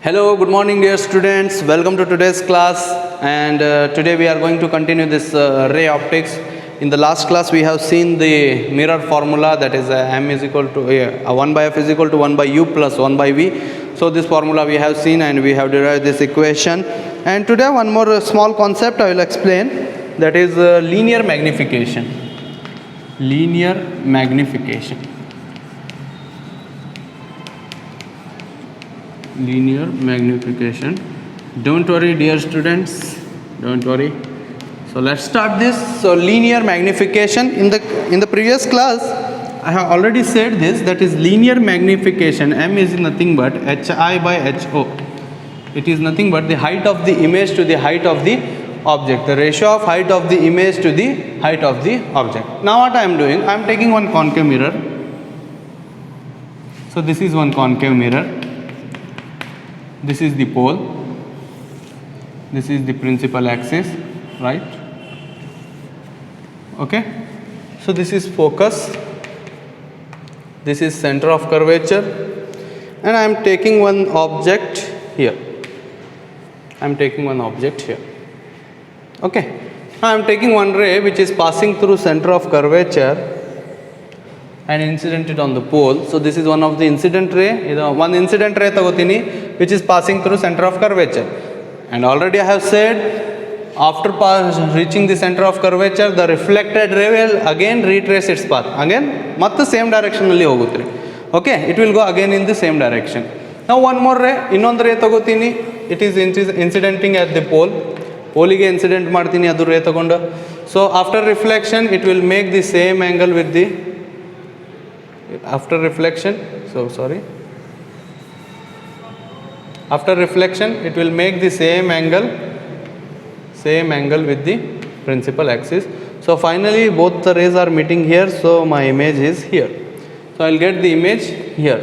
Hello, good morning dear students. Welcome to today's class, and today we are going to continue this ray optics. In the last class we have seen the mirror formula, that is m is equal to 1 by f is equal to 1 by u plus 1 by v. So this formula we have seen and we have derived this equation. And today one more small concept I will explain, that is linear magnification. Linear magnification. Linear magnification. Don't worry dear students, don't worry. So let's start this. So linear magnification, in the previous class I have already said this, that is linear magnification, m is nothing but hi by ho. It is nothing but the height of the image to the height of the object, the ratio of height of the image to the height of the object. Now what I am doing, I am taking one concave mirror. So this is one concave mirror. This is the pole, this is the principal axis, right? Okay, so this is focus, this is center of curvature, and I am taking one object here. I am taking one object here. Okay, I am taking one ray which is passing through center of curvature and incidented on the pole. So this is one of the incident ray. One incident ray tagotini which is passing through center of curvature. And already I have said, after reaching the center of curvature, the reflected ray will again retrace its path. Again, the same direction alli hogutre. Okay, it will go again in the same direction. Now one more ray, innond ray tagotini. It is incidenting at the pole. Pole ge incident martini adu ray tagonda. So after reflection, it will make the same angle with the after reflection, it will make the same angle with the principal axis. So finally both the rays are meeting here, so my image is here. So I will get the image here.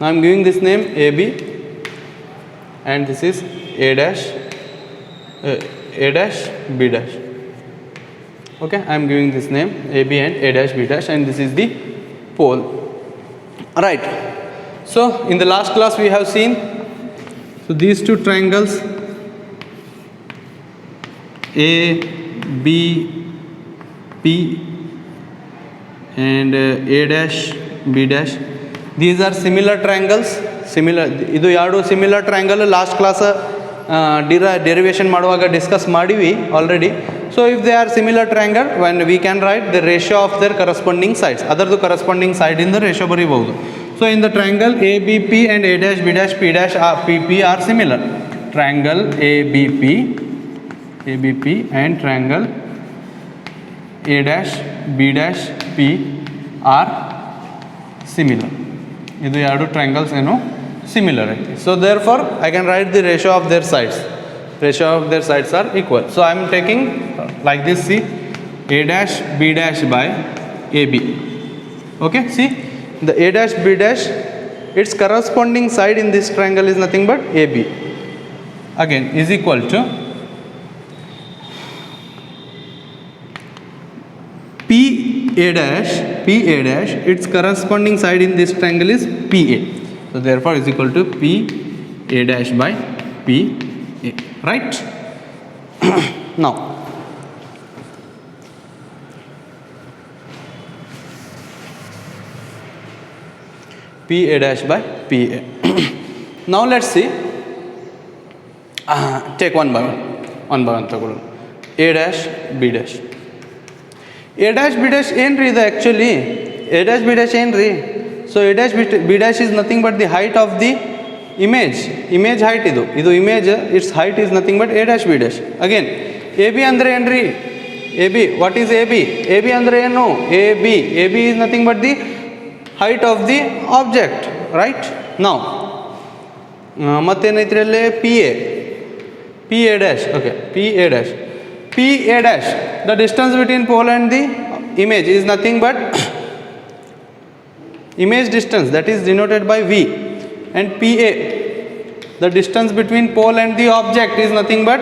Now I am giving this name AB, and this is A dash B dash. Okay, I am giving this name AB and A dash B dash, and this is the pole. Right. So in the last class we have seen, so these two triangles A, B, P and A dash, B dash. These are similar triangles. Idu yadu similar triangle last class derivation ಮಾಡುವಾಗ discuss ಮಾಡಿವಿ already. So if they are similar triangle, when we can write the ratio of their corresponding sides, otherdu corresponding side in the ratio ಬರಿಬಹುದು. So in the triangle ABP and A dash B dash P dash PP are similar. Triangle ABP and triangle A dash B dash P are similar. Idu ಎರಡು triangles ಏನು similar ಐತಿ. So therefore I can write the ratio of their sides. Ratio of their sides are equal. So I am taking like this, see, A dash B dash by AB. Okay, see, the A dash B dash, its corresponding side in this triangle is nothing but AB. Again is equal to PA dash, its corresponding side in this triangle is PA. So therefore is equal to PA dash by PA, right? Now PA dash by PA. Now let's see, take one by one A dash B dash. A dash B dash ಏನ್ರಿ ಇದು actually? A dash B dash ಏನ್ರಿ? So A dash B dash is nothing but the height of the image height. Idu image, its height is nothing but A dash B dash. Again AB andre ಏನ್ರಿ? AB, what is AB? AB andre ಏನು? AB is nothing but the height of the object, right? Now ಮತ್ತೇನೈತ್ರಿ ಅಲ್ಲಿ PA dash. Okay, PA dash, the distance between pole and the image is nothing but image distance, that is denoted by V. And PA, the distance between pole and the object is nothing but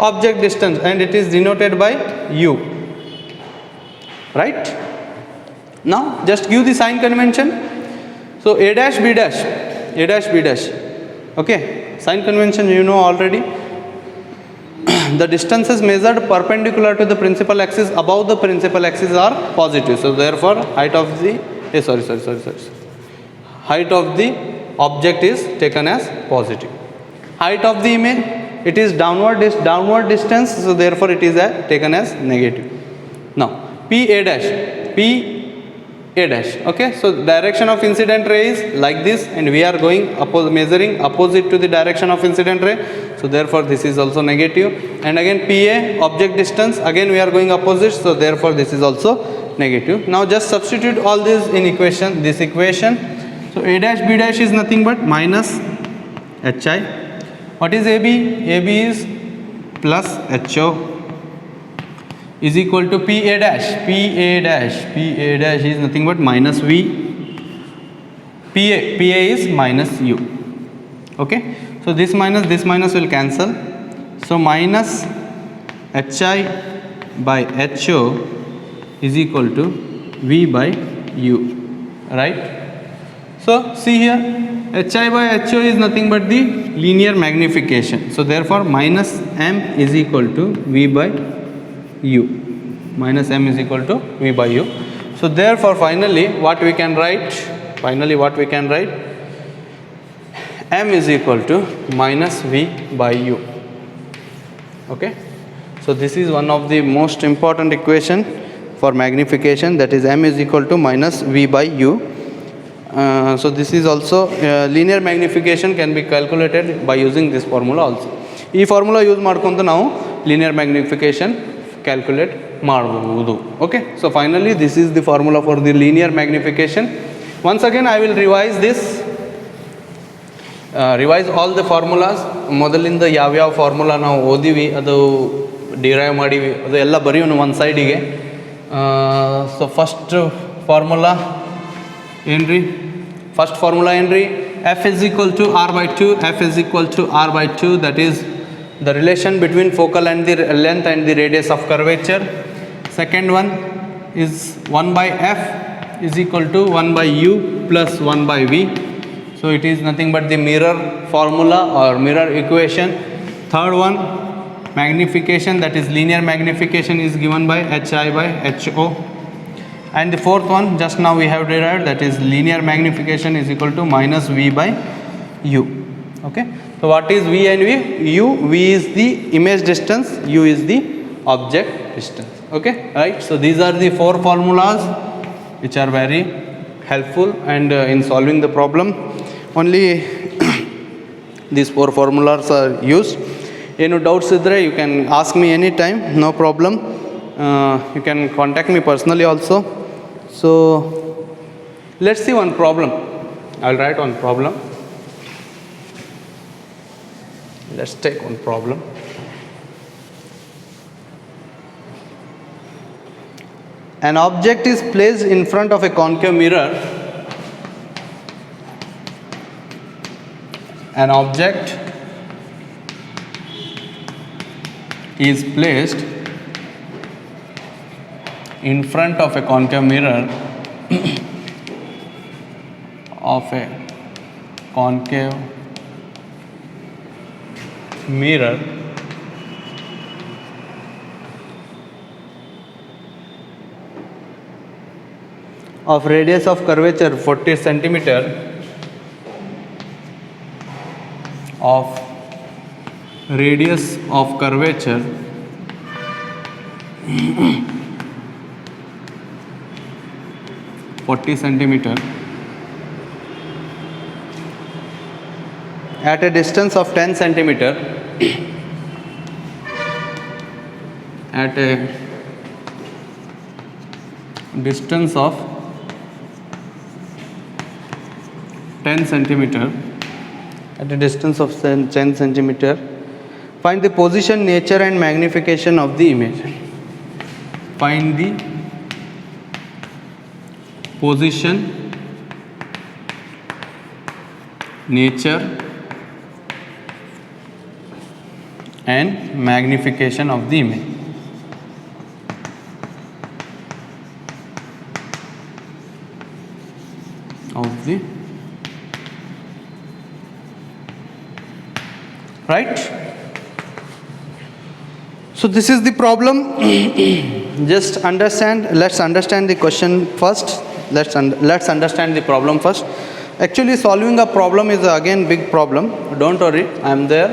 object distance, and it is denoted by U, right? Now just give the sign convention. So A dash B dash, A dash B dash. Okay, sign convention you know already. The distances measured perpendicular to the principal axis above the principal axis are positive. So therefore height of the height of the object is taken as positive. Height of the image, it is downward distance, so therefore it is taken as negative. Now P A dash, P A dash. Okay, so direction of incident ray is like this, and we are going measuring opposite to the direction of incident ray, so therefore this is also negative. And again PA, object distance, again we are going opposite, so therefore this is also negative. Now just substitute all this in this equation. So A dash B dash is nothing but minus HI. What is AB? AB is plus HO is equal to PA dash. PA dash is nothing but minus V. PA is minus U. Okay, so this minus will cancel. So minus HI by HO is equal to V by U, right? So see here, HI by HO is nothing but the linear magnification. So therefore minus M is equal to V by U. Minus M is equal to V by U. So therefore finally what we can write? M is equal to minus V by U. Okay. So this is one of the most important equation for magnification, that is M is equal to minus V by U. So this is also linear magnification can be calculated by using this formula also. Ee formula use ಮಾಡ್ಕೊಂಡು ನಾವು linear magnification calculate ಮಾಡಬಹುದು. Okay, so finally this is the formula for the linear magnification. Once again I will revise this, revise all the formulas. ಮೊದಲಿಂದ ಯಾವ formula ನಾವು ಓದಿವಿ, ಅದು derive ಮಾಡಿವಿ, ಅದು ಎಲ್ಲ ಬರೆಯೋಣ ಒಂದು ಸೈಡಿಗೆ. ಸೊ ಫಸ್ಟ್ ಫಾರ್ಮುಲಾ ಏನ್ರಿ? ಫಸ್ಟ್ ಫಾರ್ಮುಲಾ ಏನ್ರಿ? F is equal to R by 2. F is equal to R by 2, that is the relation between focal and the length and the radius of curvature. Second one is 1 by F is equal to 1 by U plus 1 by V. So it is nothing but the mirror formula or mirror equation. Third one, magnification, that is linear magnification, is given by HI by HO. And the fourth one just now we have derived, that is linear magnification is equal to minus V by U. Okay, so what is V and V? V is the image distance, U is the object distance. Okay, right? So these are the four formulas which are very helpful and in solving the problem only these four formulas are used. Any doubts idre you can ask me anytime, no problem. You can contact me personally also. So let's see one problem. I'll write one problem. Let's take one problem. An object is placed in front of a concave mirror. An object is placed in front of a concave mirror of a concave mirror of radius of curvature 40 centimeter, of radius of curvature 40 centimeter at a distance of 10 centimeter, at a distance of 10 centimeter, at a distance of 10 centimeter, find the position, nature and magnification of the image. Find the position, nature and magnification of the image. right? So this is the problem. Just understand, let's understand the question first. Let's understand the problem first. Actually solving a problem is again big problem. Don't worry, I am there.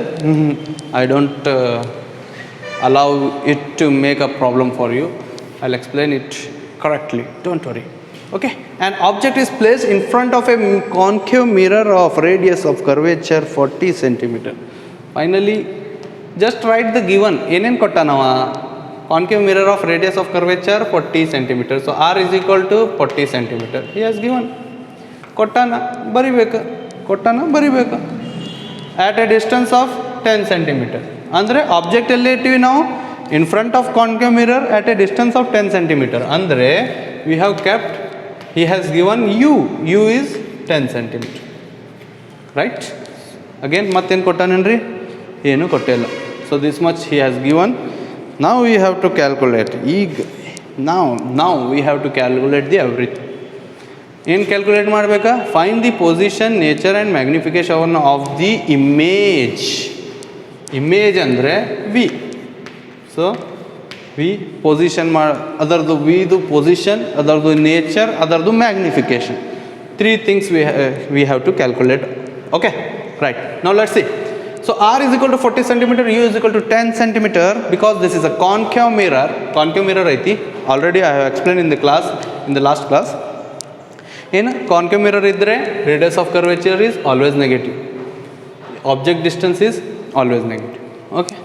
I don't allow it to make a problem for you. I'll explain it correctly, don't worry. Okay, an object is placed in front of a concave mirror of radius of curvature 40 centimeter. Finally, just write the given. Enen kottanawa? Concave mirror of radius of curvature 40 centimeter. So r is equal to 40 centimeter. He has given. Kottana baribeka. At a distance of 10 centimeter. Andre object elli now in front of concave mirror at a distance of 10 centimeter. Andre we have kept, he has given u is 10 centimeter, right? Again matten kottanenri enu kottella. So this much he has given. Now we have to calculate. Now we have to calculate the everything. In calculate ಮಾಡಬೇಕಾ? Find the position, nature and magnification of the image. Image andre V. So V position otherdu V du position, otherdu nature, otherdu magnification. Three things we have to calculate. Okay, right. Now let's see. So r is equal to 40 centimeter, u is equal to 10 centimeter, because this is a concave mirror. Concave mirror aiti. Already I have explained in the last class. In concave mirror idre radius of curvature is always negative. Object distance is always negative. Okay.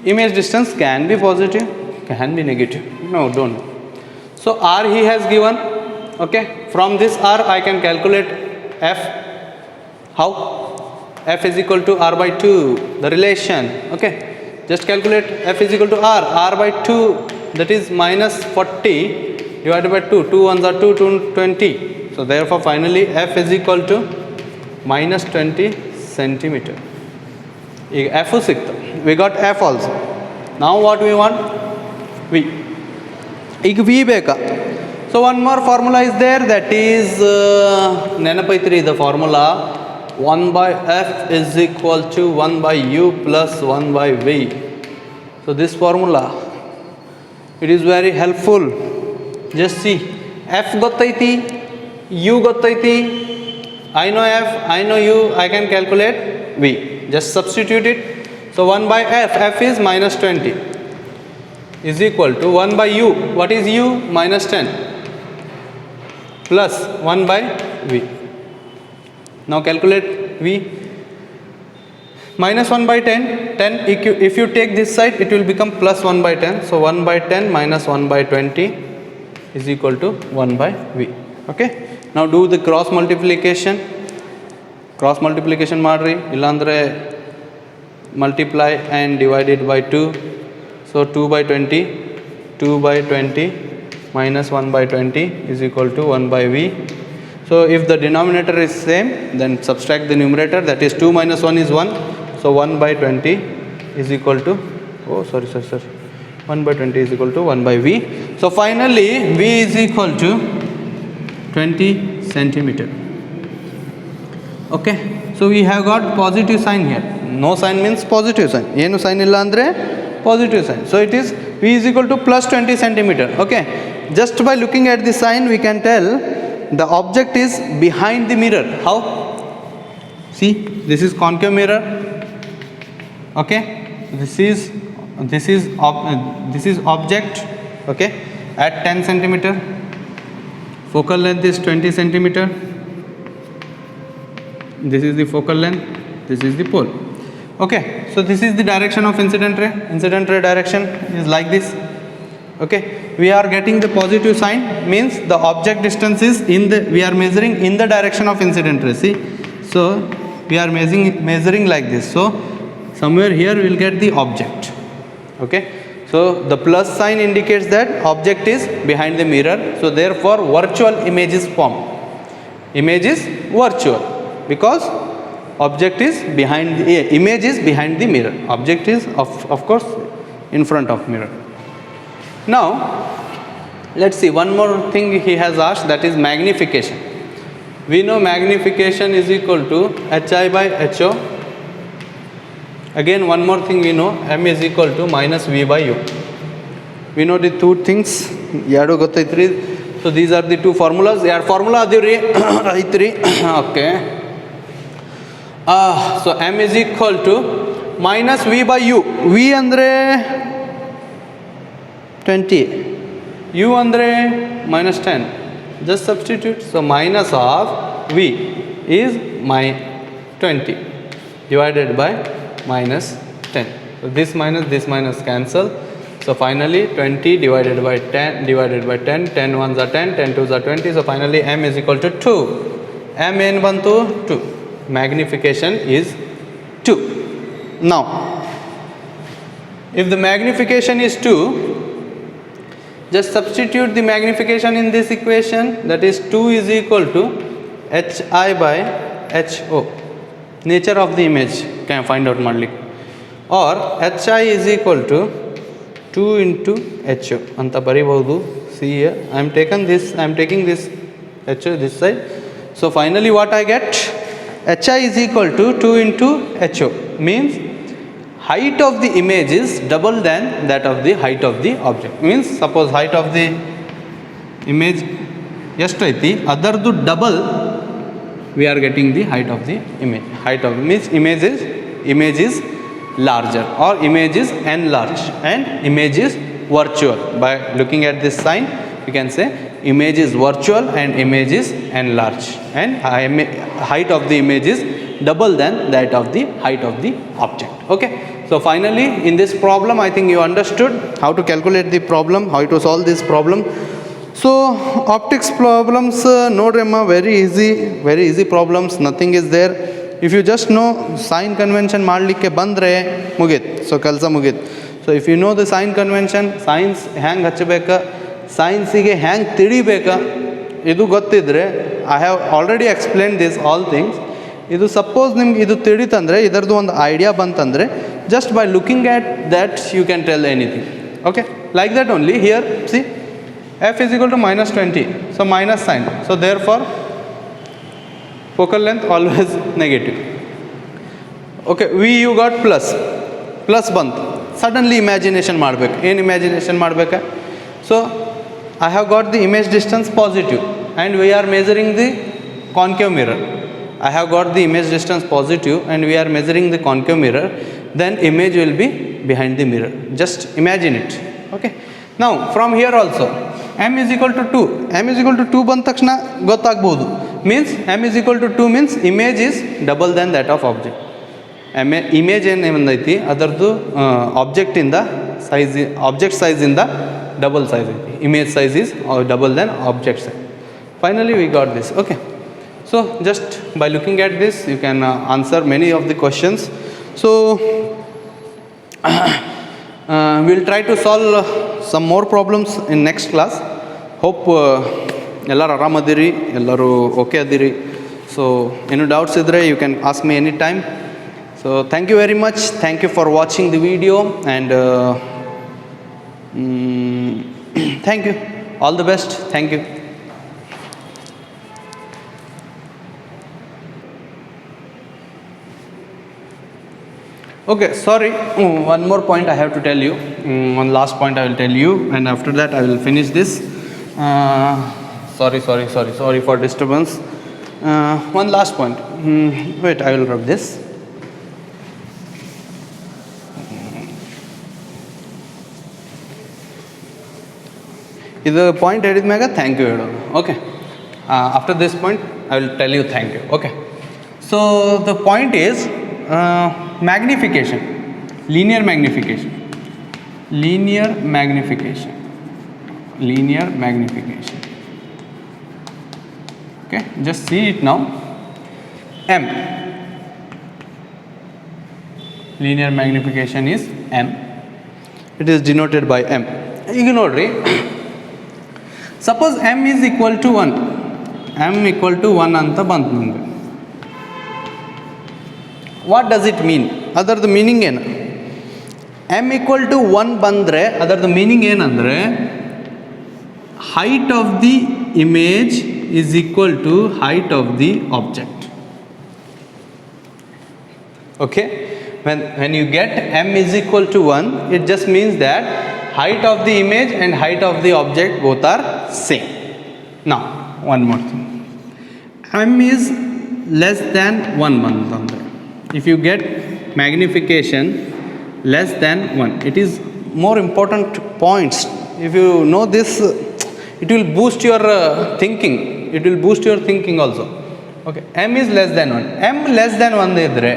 Image distance can be positive, can be negative. No, don't. So r he has given. Okay. From this r I can calculate f. How? F is equal to r by 2, the relation. Okay. Just calculate f is equal to r by 2, that is minus 40 divided by 2. 2 ones are 2, 2 20. So therefore finally f is equal to minus 20 centimeter. F sikta. We got f also. Now what we want? V. V beka. So one more formula is there, that is nenapaitri the formula 1 by f is equal to 1 by u plus 1 by v. So this formula, it is very helpful. Just see, f gottaiti, u gottaiti, I know f, I know u, I can calculate v. Just substitute it. So 1 by f is minus 20 is equal to 1 by u. What is u? Minus 10 plus 1 by v. Now calculate v. Minus 1 by 10. If you take this side, it will become plus 1 by 10. So 1 by 10 minus 1 by 20 is equal to 1 by v. Okay. Now do the cross multiplication. Cross multiplication madri. Illandre multiply and divide it by 2. So 2 by 20. 2 by 20 minus 1 by 20 is equal to 1 by v. So if the denominator is same, then subtract the numerator, that is 2 minus 1 is 1. So 1 by 20 is equal to, 1 by 20 is equal to 1 by v. So finally v is equal to 20 centimeter. Okay. So we have got positive sign here. No sign means positive sign. Yenu sign illa andre positive sign. So it is v is equal to plus 20 centimeter. Okay. Just by looking at the sign we can tell the object is behind the mirror. How? See, this is concave mirror. Okay, this is object. Okay, at 10 centimeter. Focal length is 20 centimeter. This is the focal length. This is the pole. Okay, so this is the direction of incident ray. Incident ray direction is like this. Okay, we are getting the positive sign, means the object distance is we are measuring in the direction of incident ray. See, so we are measuring like this. So somewhere here we will get the object. Okay, so the plus sign indicates that object is behind the mirror. So therefore virtual image is formed. Image is virtual because object is behind the image is behind the mirror. Object is of course in front of mirror. Now let's see one more thing he has asked, that is magnification. We know magnification is equal to hi by ho. Again, one more thing we know, m is equal to minus v by u. We know the two things. Yadu gottaitri. So these are the two formulas. Yard formula adivri aitri. Okay. So m is equal to minus v by u. V andre 20, u andre minus 10. Just substitute. So minus of v is my 20 divided by minus 10. So this minus cancel. So finally 20 divided by 10 divided by 10. 10 ones are 10, 10 twos are 20. So finally m is equal to 2. M n bantu 2. Magnification is 2. Now, if the magnification is 2, just substitute the magnification in this equation. That is 2 is equal to hi by ho. Nature of the image can find out madli. Or hi is equal to 2 into ho. Anta baribodu. See here, I am taking this ho this side. So finally what I get? Hi is equal to 2 into ho. Means height of the image is double than that of the height of the object. Means suppose height of the image ಎಷ್ಟು ಐತಿ ಅದರದ್ದು double we are getting the height of the image. Height of means image is larger or image is enlarged and image is virtual. By looking at this sign we can say image is virtual and image is enlarged and height of the image is double than that of the height of the object. Okay. So finally in this problem I think you understood how to calculate the problem, how to solve this problem. So optics problems nodremma very easy problems, nothing is there. If you just know sign convention ಮಾಡಲಿಕ್ಕೆ ಬಂದ್ರೆ ಮುಗೀತು. So ಕೆಲಸ ಮುಗೀತು. So if you know the sign convention, science ಹ್ಯಾಂಗೆ ಹಚ್ಚಬೇಕು, ಸೈನ್ಸಿಗೆ ಹ್ಯಾಂಗೆ ತಿಳಿಬೇಕು ಇದು ಗೊತ್ತಿದ್ರೆ I have already explained this all things. ಇದು ಸಪೋಸ್ ನಿಮ್ಗೆ ಇದು ತಿಳಿತಂದರೆ ಇದರದ್ದು ಒಂದು ಐಡಿಯಾ ಬಂತಂದರೆ just by looking at that you can tell anything. Okay, like that only. Here see f is equal to minus 20, so minus sign, so therefore focal length always negative. Okay, v you got plus ಬಂತು. Suddenly imagination ಮಾಡಬೇಕು. ಏನು imagination ಮಾಡಬೇಕು? So I have got the image distance positive and we are measuring the concave mirror. I have got the image distance positive and we are measuring the concave mirror. Then image will be behind the mirror. Just imagine it. Okay. Now from here also m is equal to 2. M is equal to 2 ಬಂದ ತಕ್ಷಣ ಗೊತ್ತಾಗಬಹುದು. Means m is equal to 2 means image is double than that of object. Image ಏನೈತಿ ಅದರದ್ದು object ಇಂದ size, object size ಇಂದ double size ಐತಿ. Image size is double than object size. Finally we got this. Okay. So just by looking at this you can answer many of the questions. So we'll try to solve some more problems in next class. Hope ಎಲ್ಲರೂ ಆರಾಮದಿರಿ, ಎಲ್ಲರೂ okay ಅದಿರಿ. So any doubts ಇದ್ದರೆ you can ask me anytime. So thank you very much. Thank you for watching the video and thank you. All the best. Thank you. Okay, sorry, one more point I have to tell you. One last point I will tell you and after that I will finish this. Sorry for disturbance. One last point. Wait, I will rub this. This point ಹೇಳಿದ್ಮ್ಯಾಗ thank you ಹೇಳೋದು. Okay. After this point I will tell you thank you. Okay. So the point is magnification, linear magnification. Okay, just see it now. M, linear magnification is M. It is denoted by M. ಈಗ ನೋಡ್ರಿ, suppose M is equal to 1. M equal to 1 ಅಂತ ಬಂತು ನಮಗೆ. What does it mean? ಅದರದ್ದು meaning ಏನು? m equal to 1 ಬಂದರೆ ಅದರದ್ದು meaning ಏನಂದರೆ height of the image is equal to height of the object. Okay, when you get m is equal to 1, it just means that height of the image and height of the object both are same. Now one more thing, m is less than 1 ಅಂತಂದರೆ if you get magnification less than 1, it is more important points. If you know this, it will boost your thinking, it will boost your thinking also. Okay, m is less than 1, m less than 1 ಇದ್ದರೆ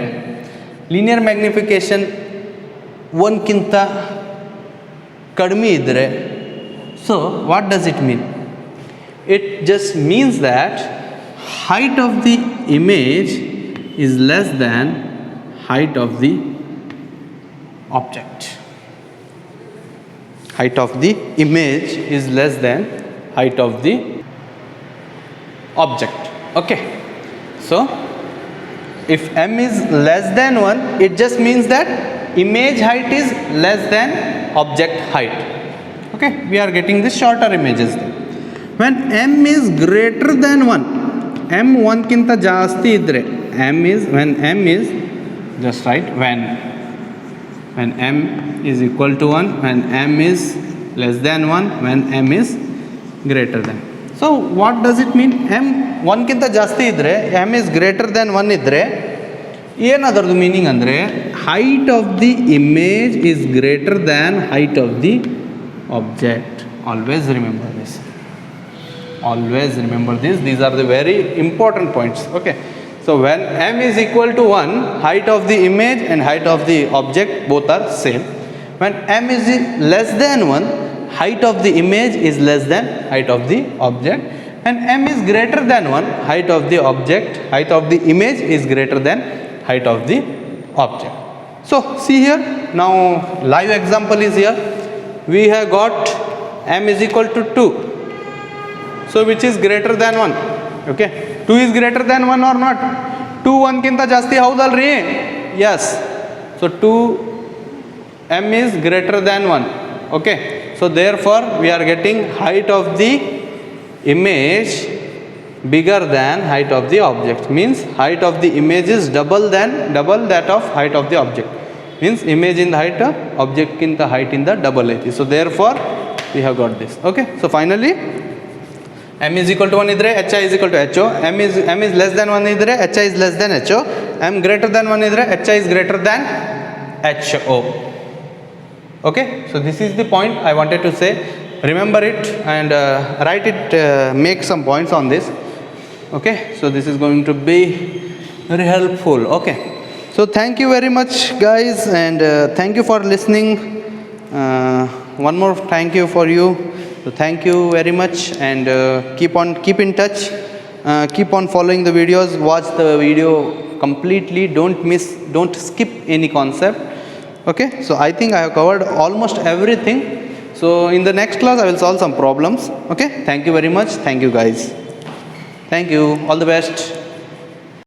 linear magnification 1 ಕಿಂತ ಕಡಿಮೆ ಇದ್ದರೆ, so what does it mean? It just means that height of the image is less than height of the object. Height of the image is less than height of the object. Okay, so if m is less than 1, it just means that image height is less than object height. Okay, we are getting the shorter images. When m is greater than 1, m 1 ಕಿಂತ ಜಾಸ್ತಿ ಇದ್ದರೆ, when m is just write when m is equal to 1, when m is less than 1, when m is greater than. So what does it mean? m 1 ಕಿಂತ ಜಾಸ್ತಿ ಇದ್ದರೆ, m is greater than 1 ಇದ್ದರೆ ಏನದರದು meaning ಅಂದರೆ height of the image is greater than height of the object. Always remember this. Always remember this. These are the very important points. Okay. So when m is equal to 1, height of the image and height of the object both are same. When m is less than 1, height of the image is less than height of the object. And m is greater than 1, height of the object, height of the image is greater than height of the object. So see here, now live example is here. We have got m is equal to 2. So which is greater than 1? Okay, 2 is greater than 1 or not? 2 1 ಕಿಂತ ಜಾಸ್ತಿ ಹೌದಲ್ರಿ? Yes. So 2 m is greater than 1. Okay, so therefore we are getting height of the image bigger than height of the object, means height of the image is double that of height of the object, means image in the height of object kinta height in the double ಐತಿ. So therefore we have got this. Okay, so finally m is equal to 1 ಇದ್ರೆ hi is equal to ho, m is less than 1 ಇದ್ರೆ hi is less than ho, m greater than 1 ಇದ್ರೆ hi is greater than ho. Okay, so this is the point I wanted to say. Remember it and write it, make some points on this. Okay, so this is going to be very helpful. Okay, so thank you very much guys, and thank you for listening. One more thank you for you. So thank you very much, and keep in touch, keep on following the videos, watch the video completely, don't skip any concept. Okay, so I think I have covered almost everything. So in the next class I will solve some problems. Okay, thank you very much. Thank you guys. Thank you. All the best.